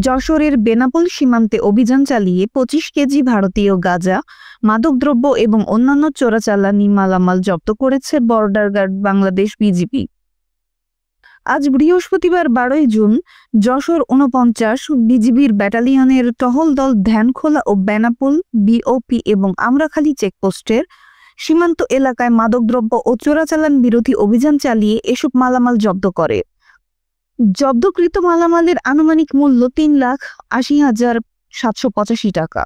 যশোরের বেনাপোল সীমান্তে অভিযান চালিয়ে ২৫ কেজি ভারতীয় গাঁজা, মাদকদ্রব্য এবং অন্যান্য চোরাচালানি মালামাল জব্দ করেছে বর্ডার গার্ড বাংলাদেশ বিজিবি। আজ বৃহস্পতিবার ১২ জুন যশোর ৪৯ বিজিবির ব্যাটালিয়নের টহল দল ধ্যানখোলা ও বেনাপোল বিওপি এবং আমরাখালী চেকপোস্টের সীমান্ত এলাকায় মাদকদ্রব্য ও চোরাচালান বিরোধী অভিযান চালিয়ে এসব মালামাল জব্দ করে। জব্দকৃত মালামালের আনুমানিক মূল্য ৩,৮০,৭৮৫ টাকা।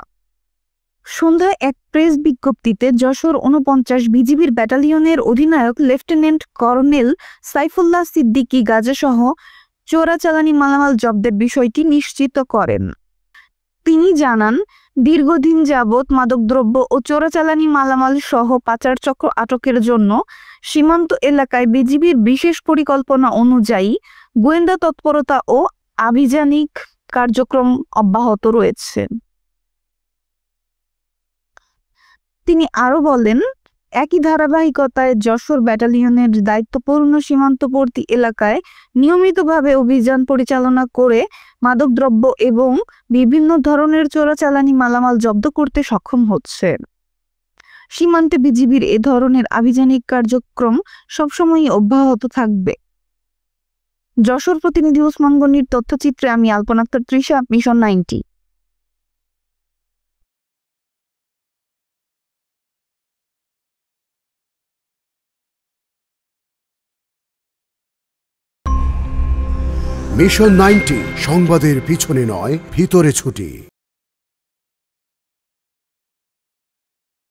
সন্ধ্যায় এক প্রেস বিজ্ঞপ্তিতে যশোর ৪৯ বিজিবির ব্যাটালিয়নের অধিনায়ক লেফটেন্যান্ট কর্নেল সাইফুল্লাহ সিদ্দিকী গাঁজাসহ চোরাচালানি মালামাল জব্দের বিষয়টি নিশ্চিত করেন। তিনি জানান, দীর্ঘদিন যাবৎ মাদকদ্রব্য ও চোরাচালানি মালামাল সহ পাচার চক্র আটকের জন্য সীমান্ত এলাকায় বিজিবির বিশেষ পরিকল্পনা অনুযায়ী গোয়েন্দা তৎপরতা ও আভিযানিক কার্যক্রম অব্যাহত রয়েছে। তিনি আরো বলেন, একই ধারাবাহিকতায় যশোর ব্যাটালিয়নের দায়িত্বপূর্ণ সীমান্তবর্তী এলাকায় নিয়মিতভাবে অভিযান পরিচালনা করে মাদকদ্রব্য এবং বিভিন্ন ধরনের চোরাচালানি মালামাল জব্দ করতে সক্ষম হচ্ছে। সীমান্তে বিজিবির এ ধরনের আভিযানিক কার্যক্রম সবসময়ই অব্যাহত থাকবে। যশোর প্রতিনিধি ওসমান গনির তথ্যচিত্রে আমি আলপনা আক্তার তৃষা, মিশন 90। মিশন 90 সংবাদের পিছনে নয়, ভিতরে ছুটি।